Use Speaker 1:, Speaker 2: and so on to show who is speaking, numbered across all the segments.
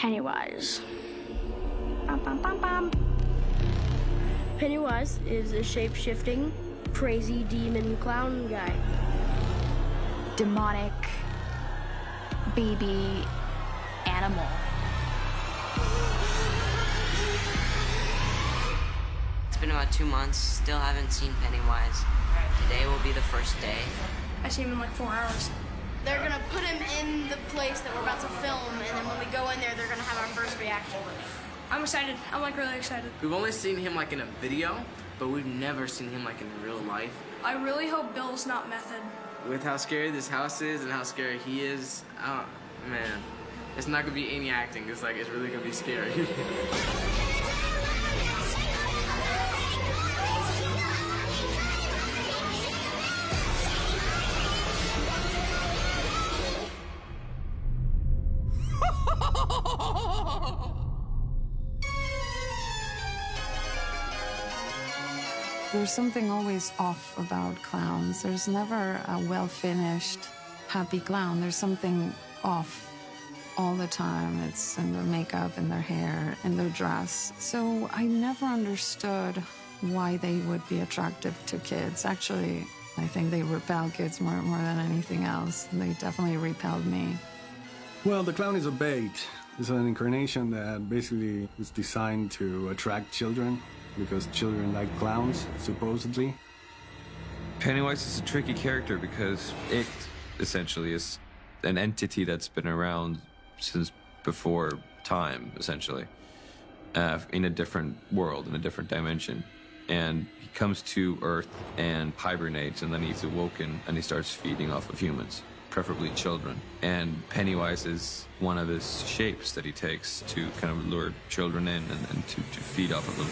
Speaker 1: Pennywise. Bum, bum, bum, bum. Pennywise is a shape-shifting, crazy demon clown guy.
Speaker 2: Demonic baby animal.
Speaker 3: It's been about 2 months, still haven't seen Pennywise. Today will be the first day.
Speaker 1: I see him in like 4 hours. They're gonna put him in the place that we're about to film, and then when we go in there, they're gonna have our first reaction. I'm excited. I'm like really excited.
Speaker 4: We've only seen him like in a video, but we've never seen him like in real life.
Speaker 1: I really hope Bill's not method.
Speaker 4: With how scary this house is and how scary he is, oh, man. It's not gonna be any acting. It's really gonna be scary.
Speaker 5: There's something always off about clowns. There's never a well-finished, happy clown. There's something off all the time. It's in their makeup, in their hair, in their dress. So I never understood why they would be attractive to kids. Actually, I think they repel kids more than anything else. They definitely repelled me.
Speaker 6: Well, the clown is a bait. It's an incarnation that basically is designed to attract children because children like clowns, supposedly.
Speaker 7: Pennywise is a tricky character because it essentially is an entity that's been around since before time, essentially, in a different world, in a different dimension. And he comes to Earth and hibernates, and then he's awoken and he starts feeding off of humans, preferably children. And Pennywise is one of his shapes that he takes to kind of lure children in and to feed off of them.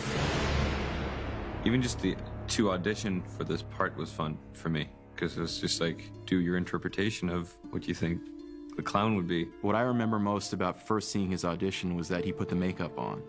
Speaker 7: Even just to audition for this part was fun for me, because it was just like, do your interpretation of what you think the clown would be.
Speaker 8: What I remember most about first seeing his audition was that he put the makeup on.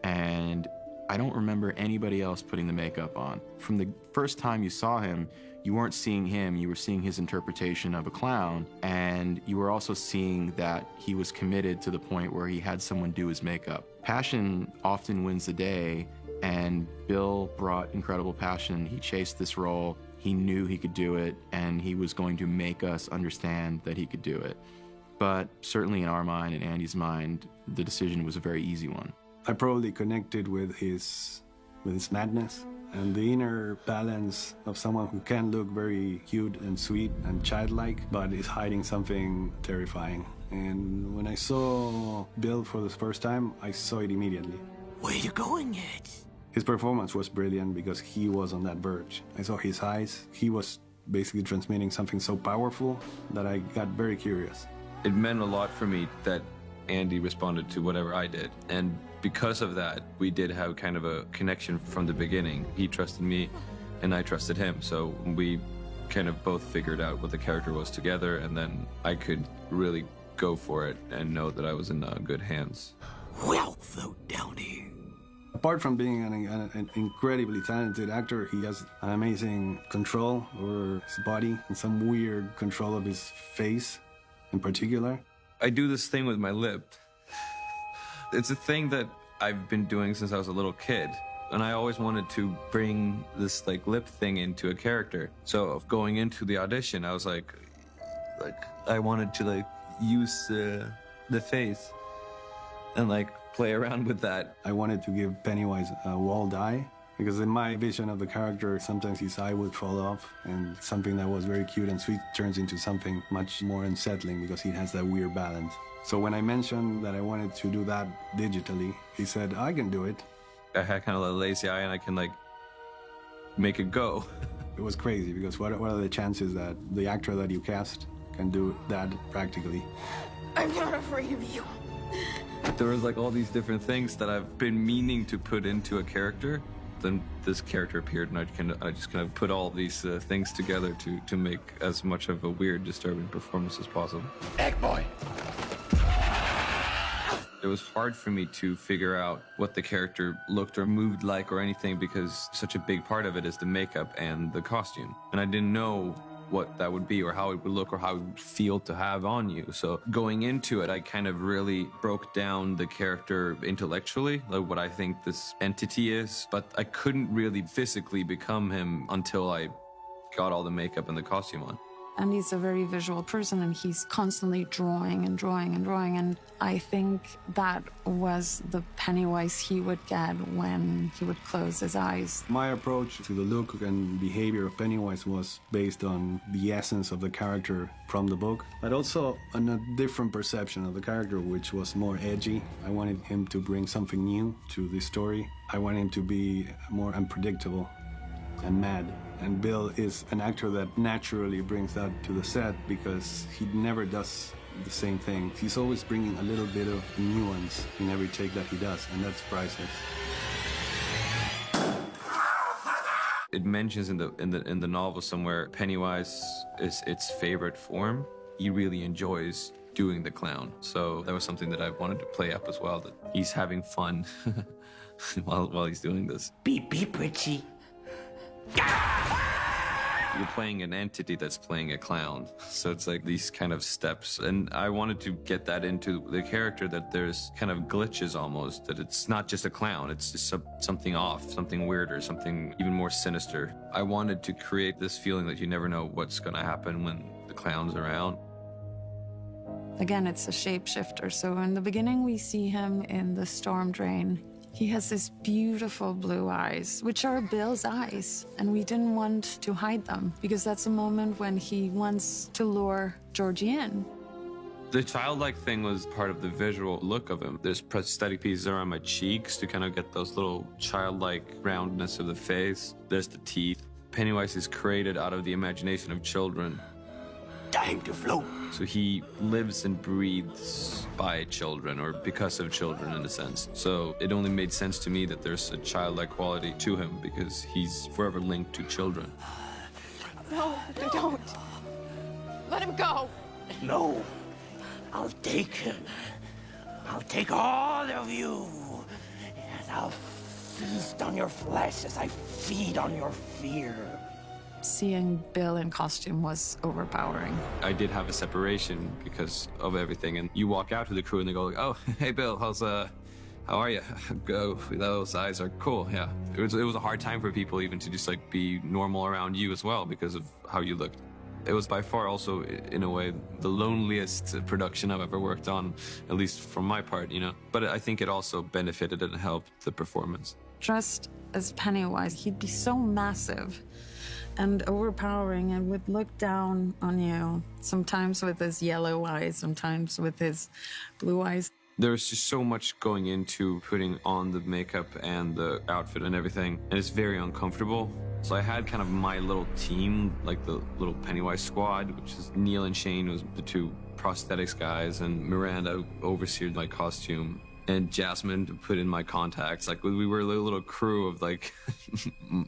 Speaker 8: And I don't remember anybody else putting the makeup on. From the first time you saw him, you weren't seeing him, you were seeing his interpretation of a clown, and you were also seeing that he was committed to the point where he had someone do his makeup. Passion often wins the day, and Bill brought incredible passion. He chased this role, he knew he could do it, and he was going to make us understand that he could do it. But certainly in our mind, in Andy's mind, the decision was a very easy one.
Speaker 6: I probably connected with his madness and the inner balance of someone who can look very cute and sweet and childlike, but is hiding something terrifying. And when I saw Bill for the first time, I saw it immediately.
Speaker 9: Where are you going at?
Speaker 6: His performance was brilliant because he was on that verge. I saw his eyes. He was basically transmitting something so powerful that I got very curious.
Speaker 7: It meant a lot for me that Andy responded to whatever I did. And because of that, we did have kind of a connection from the beginning. He trusted me and I trusted him. So we kind of both figured out what the character was together, and then I could really go for it and know that I was in good hands.
Speaker 9: Well, Float Downey.
Speaker 6: Apart from being an incredibly talented actor, he has an amazing control over his body and some weird control of his face in particular.
Speaker 7: I do this thing with my lip. It's a thing that I've been doing since I was a little kid. And I always wanted to bring this lip thing into a character. So going into the audition, I was like I wanted to use the face and play around with that.
Speaker 6: I wanted to give Pennywise a walled eye, because in my vision of the character, sometimes his eye would fall off, and something that was very cute and sweet turns into something much more unsettling because he has that weird balance. So when I mentioned that I wanted to do that digitally, he said, I can do it.
Speaker 7: I had kind of a lazy eye and I can make it go.
Speaker 6: It was crazy because what are the chances that the actor that you cast can do that practically?
Speaker 1: I'm not afraid of you.
Speaker 7: There was all these different things that I've been meaning to put into a character. Then this character appeared, and I just kind of put all these things together to make as much of a weird, disturbing performance as possible.
Speaker 9: Egg boy!
Speaker 7: It was hard for me to figure out what the character looked or moved like or anything, because such a big part of it is the makeup and the costume. And I didn't know what that would be or how it would look or how it would feel to have on you. So going into it, I kind of really broke down the character intellectually, like what I think this entity is, but I couldn't really physically become him until I got all the makeup and the costume on.
Speaker 5: And he's a very visual person, and he's constantly drawing and drawing and drawing. And I think that was the Pennywise he would get when he would close his eyes.
Speaker 6: My approach to the look and behavior of Pennywise was based on the essence of the character from the book, but also on a different perception of the character, which was more edgy. I wanted him to bring something new to the story. I wanted him to be more unpredictable and mad. And Bill is an actor that naturally brings that to the set because he never does the same thing. He's always bringing a little bit of nuance in every take that he does, and that's priceless.
Speaker 7: It mentions in the novel somewhere Pennywise is its favorite form. He really enjoys doing the clown. So that was something that I wanted to play up as well, that he's having fun while he's doing this.
Speaker 9: Beep, beep, Richie.
Speaker 7: You're playing an entity that's playing a clown. So it's like these kind of steps. And I wanted to get that into the character, that there's kind of glitches almost, that it's not just a clown, it's just something off, something weirder, something even more sinister. I wanted to create this feeling that you never know what's gonna happen when the clown's around.
Speaker 5: Again, it's a shapeshifter. So in the beginning, we see him in the storm drain. He has these beautiful blue eyes, which are Bill's eyes, and we didn't want to hide them because that's a moment when he wants to lure Georgie in.
Speaker 7: The childlike thing was part of the visual look of him. There's prosthetic pieces around my cheeks to kind of get those little childlike roundness of the face. There's the teeth. Pennywise is created out of the imagination of children.
Speaker 9: Time to float.
Speaker 7: So he lives and breathes by children, or because of children in a sense. So it only made sense to me that there's a childlike quality to him because he's forever linked to children.
Speaker 1: No, don't. Let him go.
Speaker 9: No. I'll take him. I'll take all of you. And I'll feast on your flesh as I feed on your fear.
Speaker 5: Seeing Bill in costume was overpowering.
Speaker 7: I did have a separation because of everything, and you walk out to the crew and they go like, "Oh, hey Bill, how are you? Go, those eyes are cool." Yeah, it was a hard time for people even to just like be normal around you as well because of how you looked. It was by far also, in a way, the loneliest production I've ever worked on, at least from my part, you know. But I think it also benefited and helped the performance.
Speaker 5: Dressed as Pennywise, he'd be so massive and overpowering and would look down on you, sometimes with his yellow eyes, sometimes with his blue eyes.
Speaker 7: There's just so much going into putting on the makeup and the outfit and everything, and it's very uncomfortable. So I had kind of my little team, like the little Pennywise squad, which is Neil and Shane, was the two prosthetics guys, and Miranda overseered my costume, and Jasmine to put in my contacts. Like, we were a little crew of like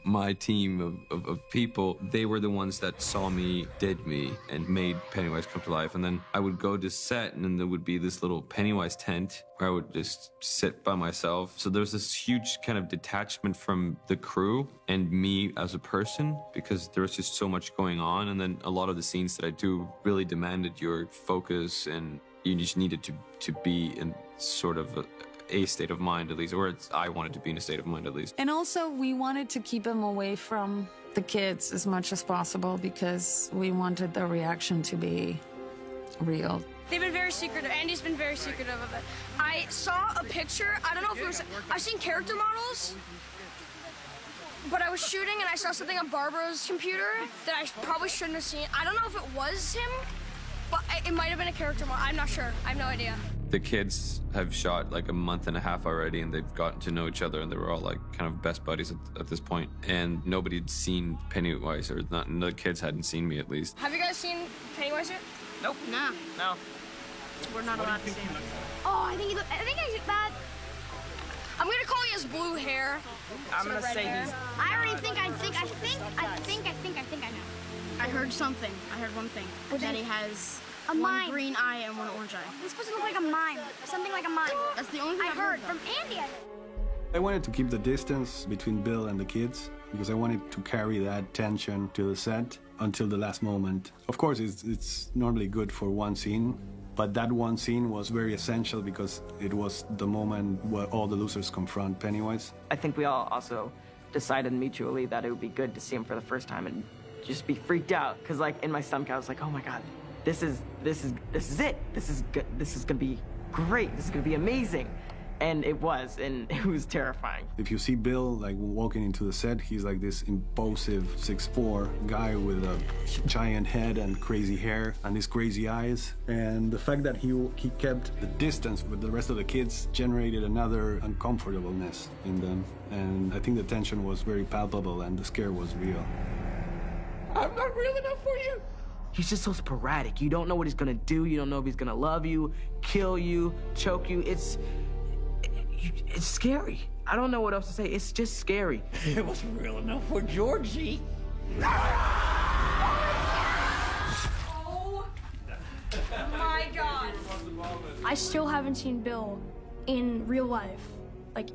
Speaker 7: my team of people. They were the ones that saw me, did me, and made Pennywise come to life. And then I would go to set, and then there would be this little Pennywise tent where I would just sit by myself. So there was this huge kind of detachment from the crew and me as a person, because there was just so much going on. And then a lot of the scenes that I do really demanded your focus, and you just needed to be in sort of a state of mind, at least, or I wanted to be in a state of mind, at least.
Speaker 5: And also, we wanted to keep him away from the kids as much as possible because we wanted the reaction to be real.
Speaker 1: They've been very secretive. Andy's been very secretive of it. I saw a picture. I don't know if it was. I've seen character models, but I was shooting and I saw something on Barbara's computer that I probably shouldn't have seen. I don't know if it was him, but it might have been a character model. I'm not sure. I have no idea.
Speaker 7: The kids have shot like a month and a half already, and they've gotten to know each other, and they were all like kind of best buddies at this point. And nobody had seen Pennywise, or not, the kids hadn't seen me at least.
Speaker 1: Have you guys seen Pennywise yet?
Speaker 10: Nope.
Speaker 1: No.
Speaker 10: No.
Speaker 1: We're not allowed to see him. Oh, I think he's bad. I'm gonna call he has blue hair.
Speaker 10: I'm gonna say he's.
Speaker 1: I already think I know. I heard something. I heard one thing. That he has one green eye and one orange eye.
Speaker 11: It's supposed to look like a mime. Something like a mime.
Speaker 1: That's the only thing
Speaker 11: I heard from Andy.
Speaker 6: I wanted to keep the distance between Bill and the kids because I wanted to carry that tension to the set. until the last moment. Of course, it's normally good for one scene, but that one scene was very essential because it was the moment where all the losers confront Pennywise.
Speaker 10: I think we all also decided mutually that it would be good to see him for the first time and just be freaked out. Because like in my stomach, I was like, oh my God, this is it. This is good. This is gonna be great. This is gonna be amazing. And it was, and it was terrifying.
Speaker 6: If you see Bill like walking into the set, he's like this impulsive 6'4" guy with a giant head and crazy hair and these crazy eyes. And the fact that he kept the distance with the rest of the kids generated another uncomfortableness in them. And I think the tension was very palpable and the scare was real.
Speaker 10: I'm not real enough for you. He's just so sporadic. You don't know what he's gonna do. You don't know if he's gonna love you, kill you, choke you. It's scary. I don't know what else to say. It's just scary.
Speaker 9: It wasn't real enough for Georgie.
Speaker 1: Oh my God. I still haven't seen Bill in real life, like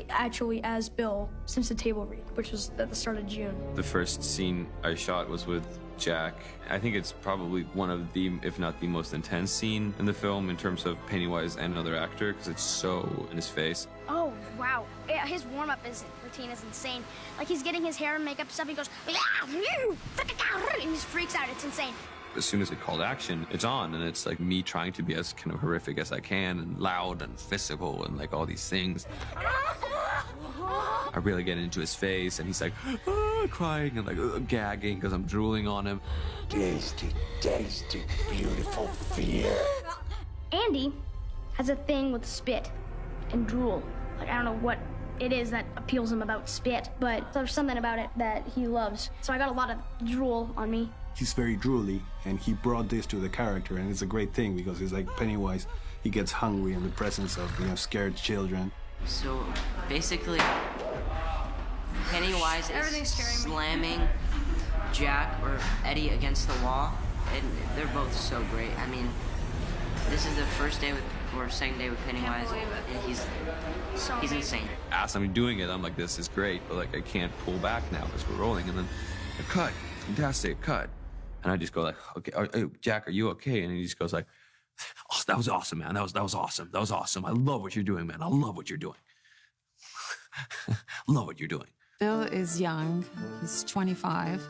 Speaker 1: actually as Bill since the table read, which was at the start of June.
Speaker 7: The first scene I shot was with Jack. I think it's probably one of the, if not the most intense scene in the film in terms of Pennywise and another actor, because it's so in his face.
Speaker 11: Oh, wow. Yeah, his warm-up routine is insane. Like, he's getting his hair and makeup stuff, he goes, yeah, and he just freaks out. It's insane.
Speaker 7: As soon as it called action, it's on, and it's like me trying to be as kind of horrific as I can, and loud and physical and like all these things. I really get into his face, and he's like crying and like gagging because I'm drooling on him.
Speaker 9: Tasty, tasty, beautiful fear.
Speaker 11: Andy has a thing with spit and drool. Like, I don't know what it is that appeals him about spit, but there's something about it that he loves. So I got a lot of drool on me.
Speaker 6: He's very drooly, and he brought this to the character, and it's a great thing because it's like Pennywise, he gets hungry in the presence of, scared children.
Speaker 3: So basically, Pennywise is slamming Jack or Eddie against the wall, and they're both so great. I mean, this is the first day or second day with Pennywise, and he's insane.
Speaker 7: As I'm doing it, I'm like, this is great, but like I can't pull back now because we're rolling, and then a cut, fantastic cut. And I just go like, okay, Jack, are you okay? And he just goes like, oh, that was awesome, man. That was awesome. That was awesome. I love what you're doing, man. I love what you're doing. Love what you're doing.
Speaker 5: Bill is young. He's 25.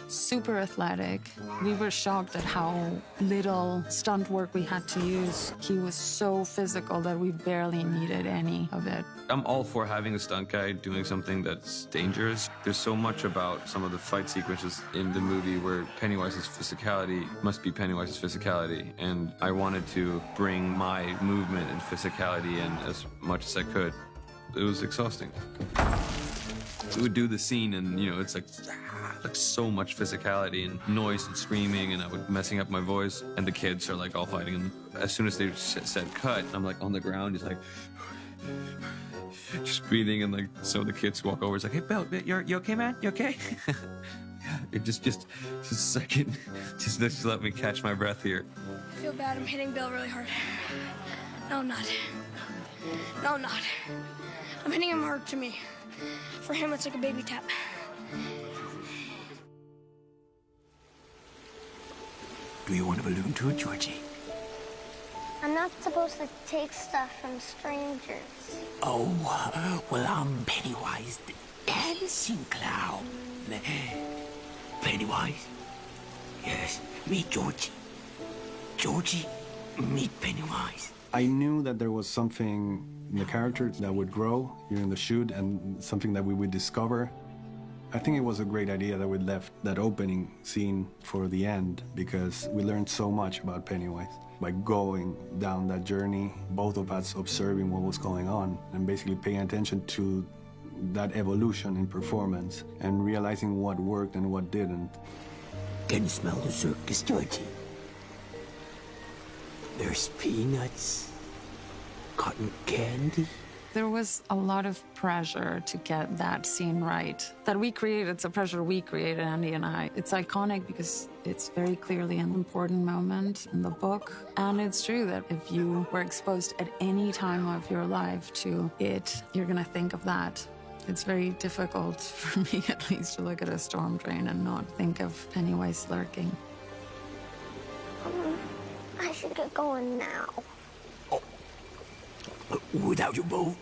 Speaker 5: Super athletic. We were shocked at how little stunt work we had to use. He was so physical that we barely needed any of it.
Speaker 7: I'm all for having a stunt guy doing something that's dangerous. There's so much about some of the fight sequences in the movie where Pennywise's physicality must be Pennywise's physicality, and I wanted to bring my movement and physicality in as much as I could. It was exhausting. We would do the scene, and it's like so much physicality and noise and screaming, and I would messing up my voice, and the kids are like all fighting, and as soon as they said cut, I'm like on the ground, just like just breathing, and like so the kids walk over, it's like, hey Bill, you okay, man? You okay? Yeah, it just a second, just let me catch my breath here.
Speaker 1: I feel bad. I'm hitting Bill really hard. No, I'm not. No, I'm not. I'm hitting him hard to me. For him, it's like a baby tap.
Speaker 9: Do you want a balloon too, Georgie?
Speaker 11: I'm not supposed to take stuff from strangers.
Speaker 9: Oh, well, I'm Pennywise, the dancing clown. Pennywise? Yes, meet Georgie. Georgie, meet Pennywise.
Speaker 6: I knew that there was something in the character that would grow during the shoot and something that we would discover. I think it was a great idea that we left that opening scene for the end because we learned so much about Pennywise. By going down that journey, both of us observing what was going on and basically paying attention to that evolution in performance and realizing what worked and what didn't.
Speaker 9: Can you smell the circus, Georgie? There's peanuts, cotton candy.
Speaker 5: There was a lot of pressure to get that scene right. That we created, it's a pressure we created, Andy and I. It's iconic because it's very clearly an important moment in the book. And it's true that if you were exposed at any time of your life to it, you're gonna think of that. It's very difficult, for me at least, to look at a storm drain and not think of Pennywise lurking.
Speaker 11: I should get going now.
Speaker 9: Without you both?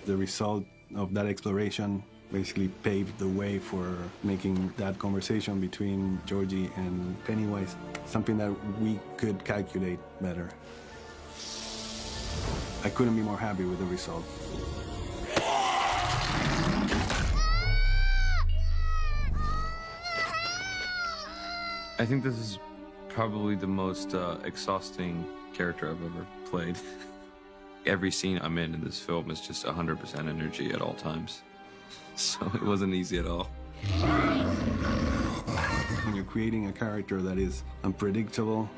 Speaker 6: The result of that exploration basically paved the way for making that conversation between Georgie and Pennywise something that we could calculate better. I couldn't be more happy with the result.
Speaker 7: I think this is probably the most exhausting character I've ever played. Every scene I'm in this film is just 100% energy at all times. So it wasn't easy at all.
Speaker 6: When you're creating a character that is unpredictable,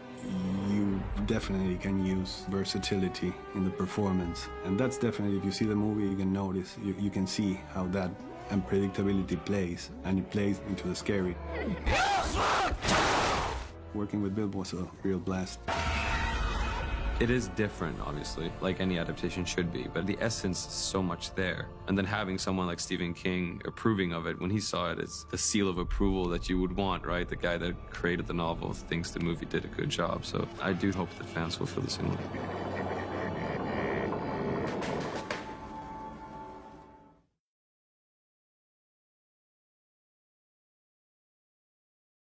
Speaker 6: you definitely can use versatility in the performance. And that's definitely, if you see the movie, you can notice, you can see how that unpredictability plays, and it plays into the scary. Working with Bill was a real blast.
Speaker 7: It is different, obviously, like any adaptation should be, but the essence is so much there. And then having someone like Stephen King approving of it, when he saw it, it's the seal of approval that you would want, right? The guy that created the novel thinks the movie did a good job. So I do hope that fans will feel the same way.